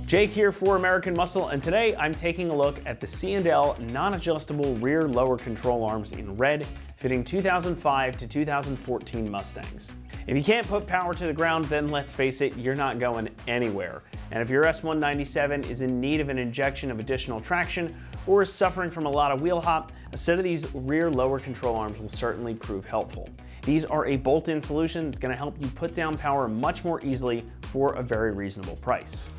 Jake here for American Muscle, and today I'm taking a look at the C&L non-adjustable rear lower control arms in red, fitting 2005 to 2014 Mustangs. If you can't put power to the ground, then let's face it, you're not going anywhere. And if your S197 is in need of an injection of additional traction or is suffering from a lot of wheel hop, a set of these rear lower control arms will certainly prove helpful. These are a bolt-in solution that's going to help you put down power much more easily for a very reasonable price.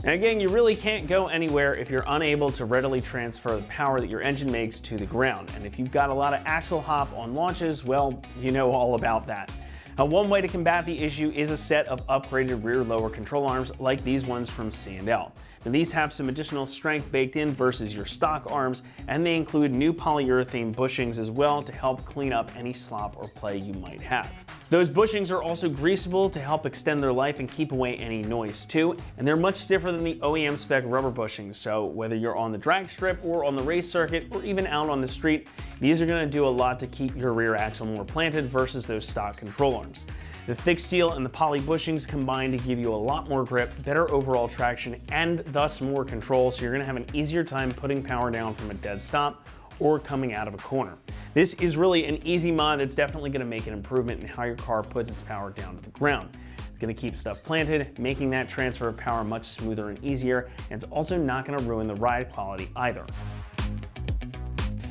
And again, you really can't go anywhere if you're unable to readily transfer the power that your engine makes to the ground. And if you've got a lot of axle hop on launches, well, you know all about that. Now, one way to combat the issue is a set of upgraded rear lower control arms like these ones from C&L. Now, these have some additional strength baked in versus your stock arms, and they include new polyurethane bushings as well to help clean up any slop or play you might have. Those bushings are also greasable to help extend their life and keep away any noise too, and they're much stiffer than the OEM spec rubber bushings, so whether you're on the drag strip or on the race circuit or even out on the street, these are going to do a lot to keep your rear axle more planted versus those stock control arms. The thick steel and the poly bushings combine to give you a lot more grip, better overall traction, and thus more control, so you're going to have an easier time putting power down from a dead stop or coming out of a corner. This is really an easy mod that's definitely going to make an improvement in how your car puts its power down to the ground. It's going to keep stuff planted, making that transfer of power much smoother and easier, and it's also not going to ruin the ride quality either.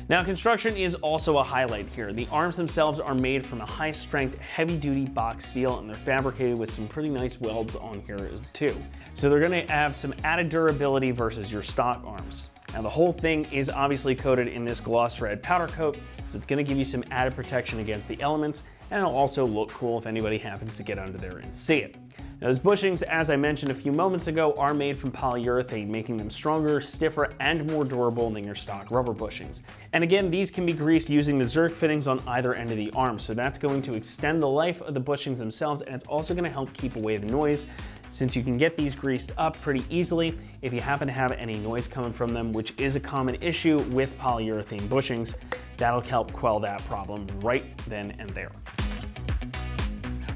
Now, construction is also a highlight here. The arms themselves are made from a high-strength, heavy-duty box steel, and they're fabricated with some pretty nice welds on here too. So they're going to have some added durability versus your stock arms. Now, the whole thing is obviously coated in this gloss red powder coat, so it's going to give you some added protection against the elements, and it'll also look cool if anybody happens to get under there and see it. Now, those bushings, as I mentioned a few moments ago, are made from polyurethane, making them stronger, stiffer, and more durable than your stock rubber bushings. And again, these can be greased using the Zerk fittings on either end of the arm, so that's going to extend the life of the bushings themselves, and it's also going to help keep away the noise, since you can get these greased up pretty easily if you happen to have any noise coming from them, which is a common issue with polyurethane bushings. That'll help quell that problem right then and there.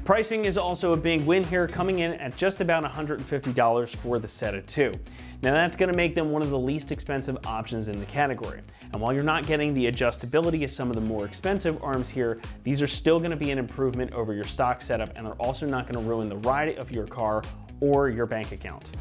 Pricing is also a big win here, coming in at just about $150 for the set of two. Now, that's going to make them one of the least expensive options in the category. And while you're not getting the adjustability of some of the more expensive arms here, these are still going to be an improvement over your stock setup, and they're also not going to ruin the ride of your car or your bank account.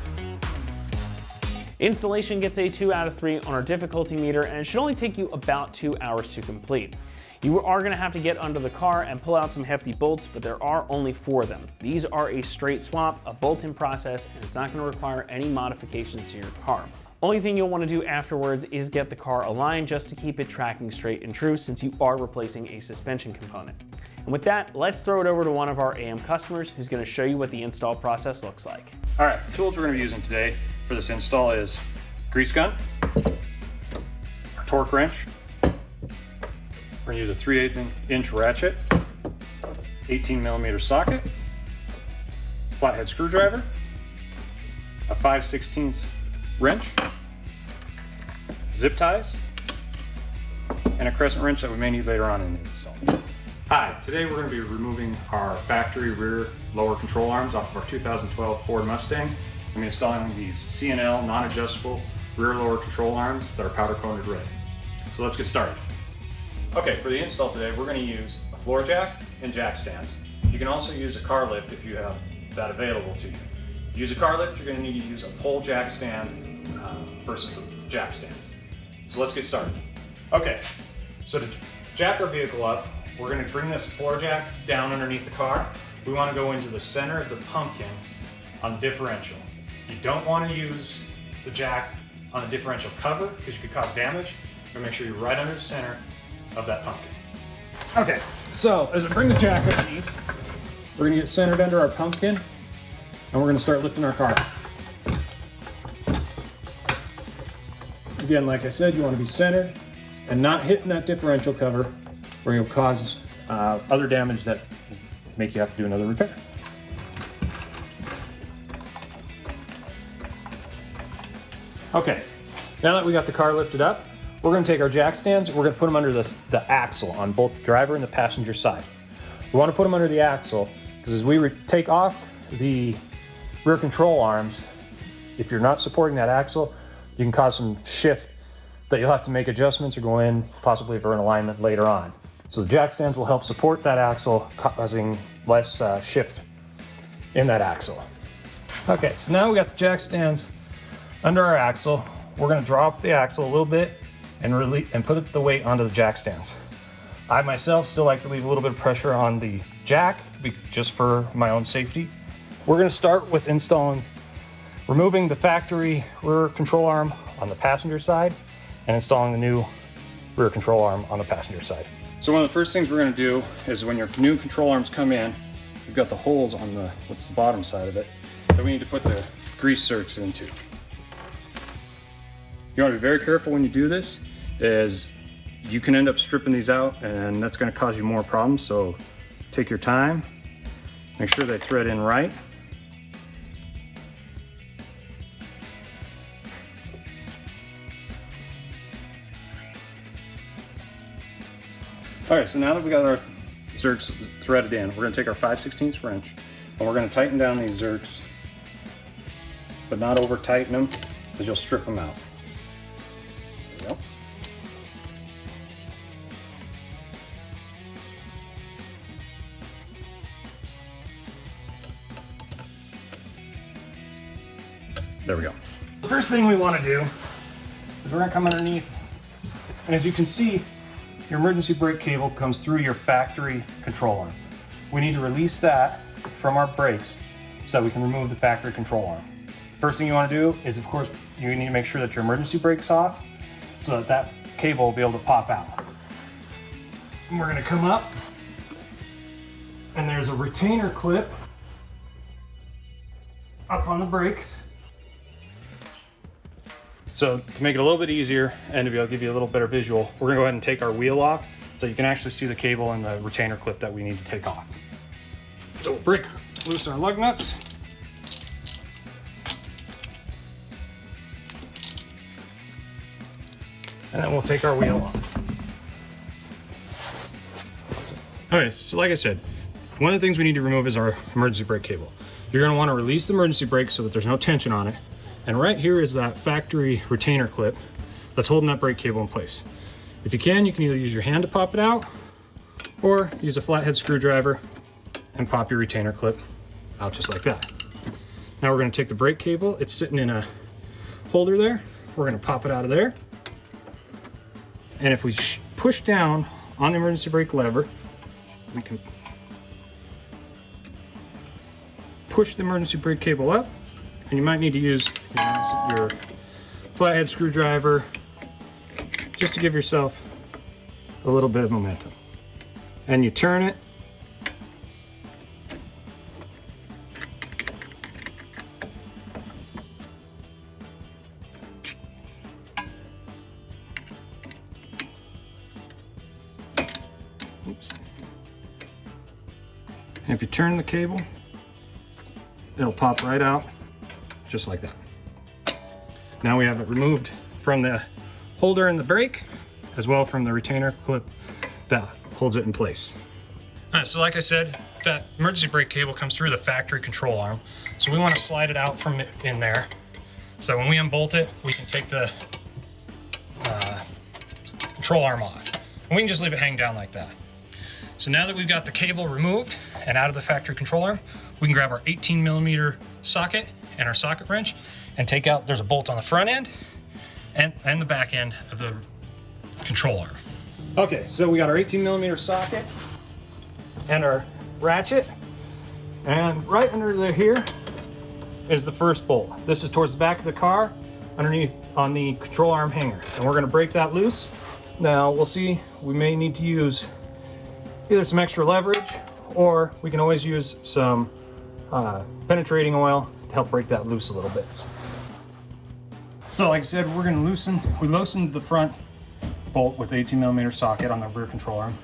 Installation gets a 2 out of 3 on our difficulty meter, and it should only take you about 2 hours to complete. You are going to have to get under the car and pull out some hefty bolts, but there are only 4 of them. These are a straight swap, a bolt-in process, and it's not going to require any modifications to your car. Only thing you'll want to do afterwards is get the car aligned just to keep it tracking straight and true, since you are replacing a suspension component. And with that, let's throw it over to one of our AM customers who's going to show you what the install process looks like. All right, the tools we're going to be using today for this install is grease gun, our torque wrench. We're going to use a 3/8 inch ratchet, 18mm socket, flathead screwdriver, a 5/16 wrench, zip ties, and a crescent wrench that we may need later on in the install. Hi, today we're going to be removing our factory rear lower control arms off of our 2012 Ford Mustang. I'm installing these C&L non-adjustable rear lower control arms that are powder coated red. So let's get started. Okay, for the install today, we're going to use a floor jack and jack stands. You can also use a car lift if you have that available to you. To use a car lift, you're going to need to use a pole jack stand versus the jack stands. So let's get started. Okay, so to jack our vehicle up, we're going to bring this floor jack down underneath the car. We want to go into the center of the pumpkin on the differential. You don't want to use the jack on the differential cover because you could cause damage. You're going to make sure you're right under the center of that pumpkin. Okay, so as I bring the jack underneath, we're gonna get centered under our pumpkin, and we're gonna start lifting our car. Again, like I said, you wanna be centered and not hitting that differential cover, or you'll cause other damage that make you have to do another repair. Okay, now that we got the car lifted up, we're going to take our jack stands and we're going to put them under the axle on both the driver and the passenger side. We want to put them under the axle because as we take off the rear control arms, if you're not supporting that axle, you can cause some shift that you'll have to make adjustments or go in possibly for an alignment later on. So the jack stands will help support that axle, causing less shift in that axle. Okay, so now we got the jack stands under our axle. We're gonna drop the axle a little bit and put the weight onto the jack stands. I myself still like to leave a little bit of pressure on the jack just for my own safety. We're gonna start with removing the factory rear control arm on the passenger side and installing the new rear control arm on the passenger side. So one of the first things we're gonna do is when your new control arms come in, you've got the holes on the bottom side of it that we need to put the grease zerks into. You wanna be very careful when you do this, is you can end up stripping these out and that's gonna cause you more problems. So take your time, make sure they thread in right. All right, so now that we got our zerks threaded in, we're gonna take our 5/16 wrench and we're gonna tighten down these zerks, but not over tighten them, because you'll strip them out. There we go. There we go. The first thing we wanna do is we're gonna come underneath, and as you can see, your emergency brake cable comes through your factory control arm. We need to release that from our brakes so that we can remove the factory control arm. First thing you want to do is, of course, you need to make sure that your emergency brake's off so that that cable will be able to pop out. And we're going to come up, and there's a retainer clip up on the brakes. So to make it a little bit easier and to be able to give you a little better visual, we're gonna go ahead and take our wheel off so you can actually see the cable and the retainer clip that we need to take off. So we'll break loose our lug nuts. And then we'll take our wheel off. All right, so like I said, one of the things we need to remove is our emergency brake cable. You're gonna wanna release the emergency brake so that there's no tension on it. And right here is that factory retainer clip that's holding that brake cable in place. If you can either use your hand to pop it out or use a flathead screwdriver and pop your retainer clip out just like that. Now we're gonna take the brake cable. It's sitting in a holder there. We're gonna pop it out of there. And if we push down on the emergency brake lever, we can push the emergency brake cable up. And you might need to use your flathead screwdriver just to give yourself a little bit of momentum. And you turn it. Oops. And if you turn the cable, it'll pop right out. Just like that. Now we have it removed from the holder in the brake, as well from the retainer clip that holds it in place. All right, so like I said, that emergency brake cable comes through the factory control arm. So we want to slide it out from in there. So when we unbolt it, we can take the control arm off. And we can just leave it hang down like that. So now that we've got the cable removed and out of the factory control arm, we can grab our 18mm socket and our socket wrench and take out, there's a bolt on the front end and the back end of the control arm. Okay, so we got our 18mm socket and our ratchet, and right under here is the first bolt. This is towards the back of the car, underneath on the control arm hanger, and we're gonna break that loose. Now we'll see, we may need to use either some extra leverage, or we can always use some penetrating oil to help break that loose a little bit. So like I said, we're gonna we loosened the front bolt with the 18mm socket on the rear control arm.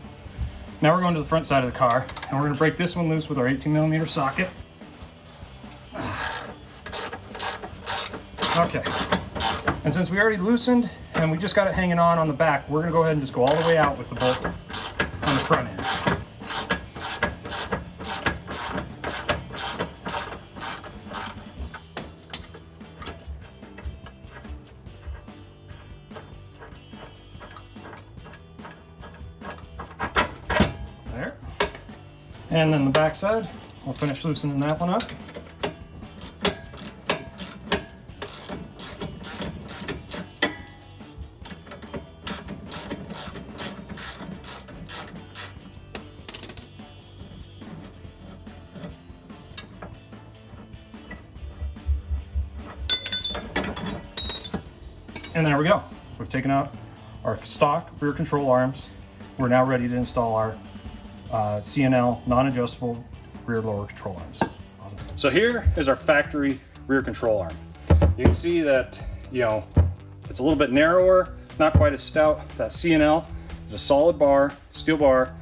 Now we're going to the front side of the car, and we're gonna break this one loose with our 18mm socket. Okay, and since we already loosened and we just got it hanging on the back, we're gonna go ahead and just go all the way out with the bolt on the front end. And then the back side, we'll finish loosening that one up. And there we go. We've taken out our stock rear control arms. We're now ready to install our C&L non-adjustable rear lower control arms. Awesome. So here is our factory rear control arm. You can see that, it's a little bit narrower, not quite as stout. That C&L is a solid bar, steel bar,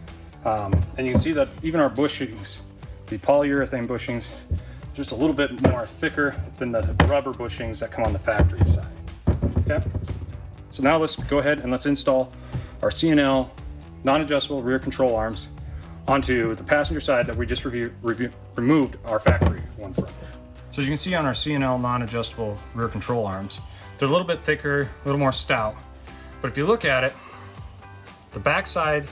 and you can see that even our bushings, the polyurethane bushings, just a little bit more thicker than the rubber bushings that come on the factory side. Okay, so now let's go ahead and let's install our C&L non-adjustable rear control arms onto the passenger side that we just removed our factory one from. So as you can see on our C&L non-adjustable rear control arms, they're a little bit thicker, a little more stout. But if you look at it, the back side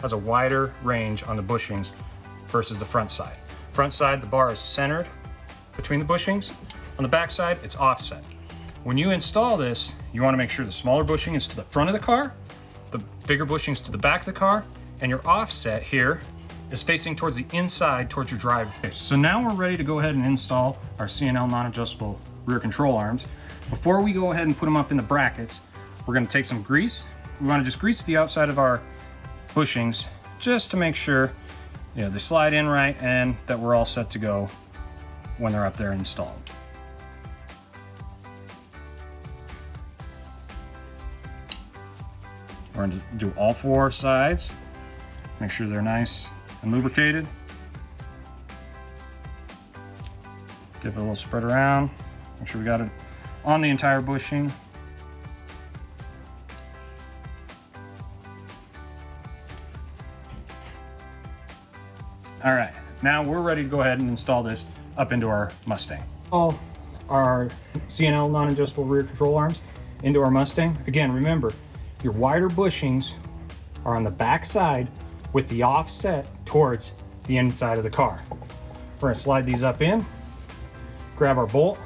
has a wider range on the bushings versus the front side. Front side, the bar is centered between the bushings. On the back side, it's offset. When you install this, you want to make sure the smaller bushing is to the front of the car, the bigger bushing is to the back of the car, and your offset here is facing towards the inside, towards your driver. Okay, so now we're ready to go ahead and install our C&L non-adjustable rear control arms. Before we go ahead and put them up in the brackets, we're going to take some grease. We want to just grease the outside of our bushings just to make sure they slide in right and that we're all set to go when they're up there installed. We're going to do all four sides, make sure they're nice and lubricated. Give it a little spread around, make sure we got it on the entire bushing. All right, now we're ready to go ahead and install this up into our Mustang. All our C&L non-adjustable rear control arms into our Mustang. Again, remember, your wider bushings are on the back side with the offset towards the inside of the car. We're gonna slide these up in, grab our bolt,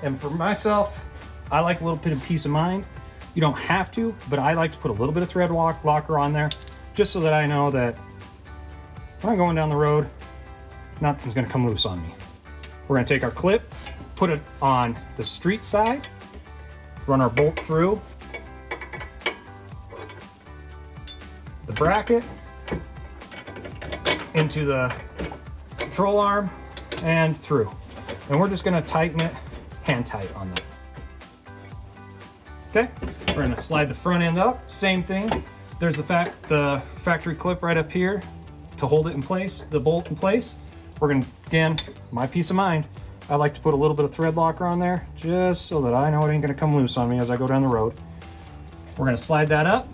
and for myself, I like a little bit of peace of mind. You don't have to, but I like to put a little bit of thread locker on there, just so that I know that when I'm going down the road, nothing's gonna come loose on me. We're gonna take our clip, put it on the street side, run our bolt through the bracket into the control arm and through. And we're just gonna tighten it hand tight on that. Okay, we're gonna slide the front end up, same thing. There's the factory clip right up here to hold it in place, the bolt in place. We're gonna, again, my peace of mind, I like to put a little bit of thread locker on there just so that I know it ain't gonna come loose on me as I go down the road. We're gonna slide that up,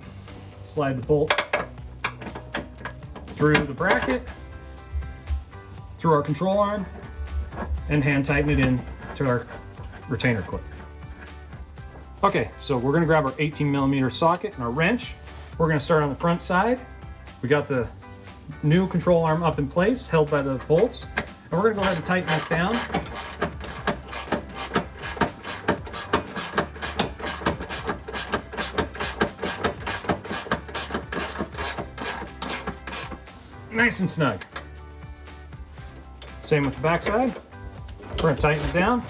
slide the bolt through the bracket, through our control arm, and hand tighten it in to our retainer clip. Okay, so we're gonna grab our 18mm socket and our wrench. We're gonna start on the front side. We got the new control arm up in place, held by the bolts. And we're gonna go ahead and tighten this down. Nice and snug. Same with the back side. We're gonna tighten it down.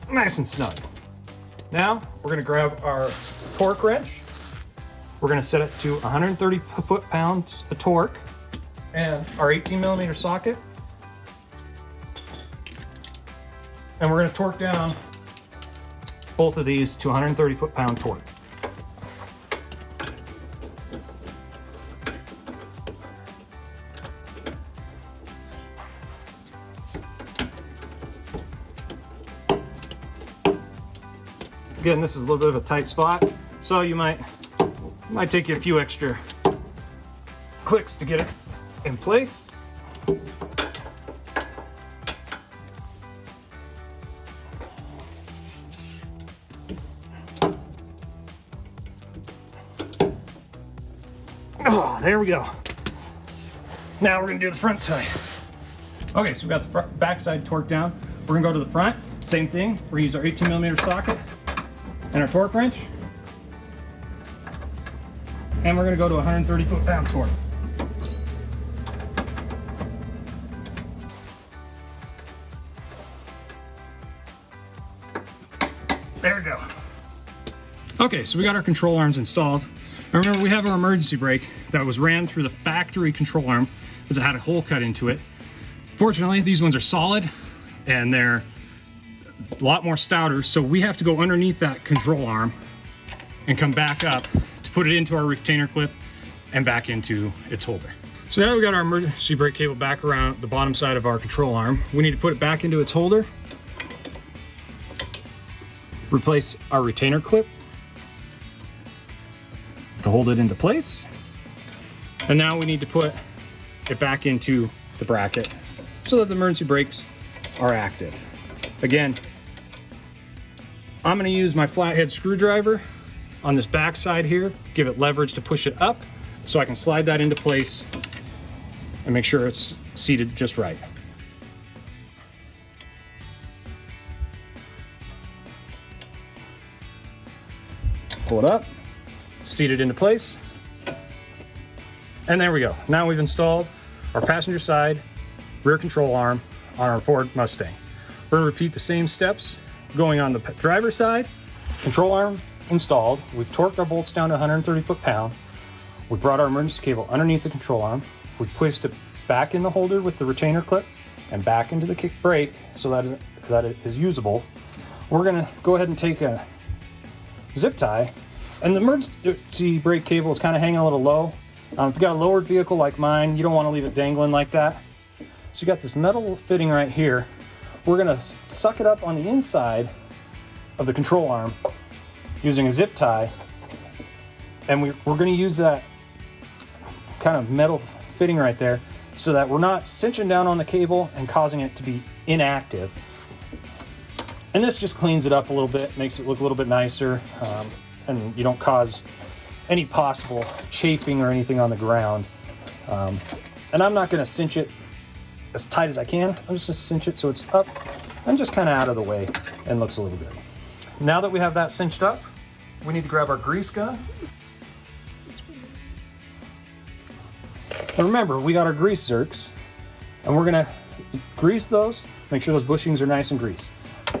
Nice and snug. Now we're gonna grab our torque wrench. We're gonna set it to 130 foot-pounds of torque and our 18mm socket. And we're gonna torque down both of these to 130 foot-pound torque. Again, this is a little bit of a tight spot, so you might take you a few extra clicks to get it in place. there we go. Now we're gonna do the front side. Okay, so we got the back side torqued down. We're gonna go to the front, same thing. We're gonna use our 18mm socket and our torque wrench. And we're gonna go to 130 foot-pound torque. There we go. Okay, so we got our control arms installed. Now remember, we have our emergency brake that was ran through the factory control arm because it had a hole cut into it. Fortunately, these ones are solid and they're a lot more stouter, so we have to go underneath that control arm and come back up to put it into our retainer clip and back into its holder. So now we got our emergency brake cable back around the bottom side of our control arm. We need to put it back into its holder, replace our retainer clip to hold it into place. And now we need to put it back into the bracket so that the emergency brakes are active. Again, I'm gonna use my flathead screwdriver on this back side here, give it leverage to push it up so I can slide that into place and make sure it's seated just right. Pull it up, seat it into place, and there we go. Now we've installed our passenger side rear control arm on our Ford Mustang. We're gonna repeat the same steps going on the driver's side. Control arm installed. We've torqued our bolts down to 130 foot-pound. We brought our emergency cable underneath the control arm. We've placed it back in the holder with the retainer clip and back into the kick brake so that it is usable. We're gonna go ahead and take a zip tie, and the emergency brake cable is kind of hanging a little low. If you've got a lowered vehicle like mine, you don't want to leave it dangling like that. So you got this metal fitting right here. We're gonna suck it up on the inside of the control arm using a zip tie, and we're gonna use that kind of metal fitting right there so that we're not cinching down on the cable and causing it to be inactive. And this just cleans it up a little bit, makes it look a little bit nicer, and you don't cause any possible chafing or anything on the ground. And I'm not gonna cinch it as tight as I can. I'm just gonna cinch it so it's up and just kind of out of the way and looks a little good. Now that we have that cinched up, we need to grab our grease gun. And remember, we got our grease zerks, and we're gonna grease those, make sure those bushings are nice and greased.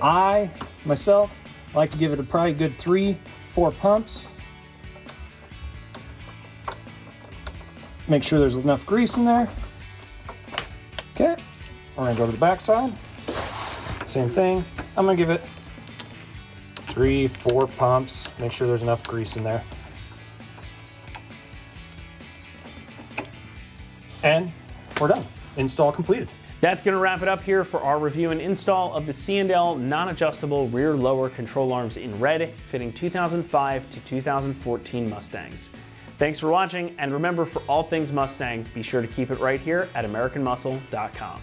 I, myself, like to give it a probably good 3-4 pumps. Make sure there's enough grease in there. Okay, we're gonna go to the back side. Same thing. I'm gonna give it 3-4 pumps. Make sure there's enough grease in there. And we're done. Install completed. That's going to wrap it up here for our review and install of the C&L non-adjustable rear lower control arms in red, fitting 2005 to 2014 Mustangs. Thanks for watching, and remember, for all things Mustang, be sure to keep it right here at AmericanMuscle.com.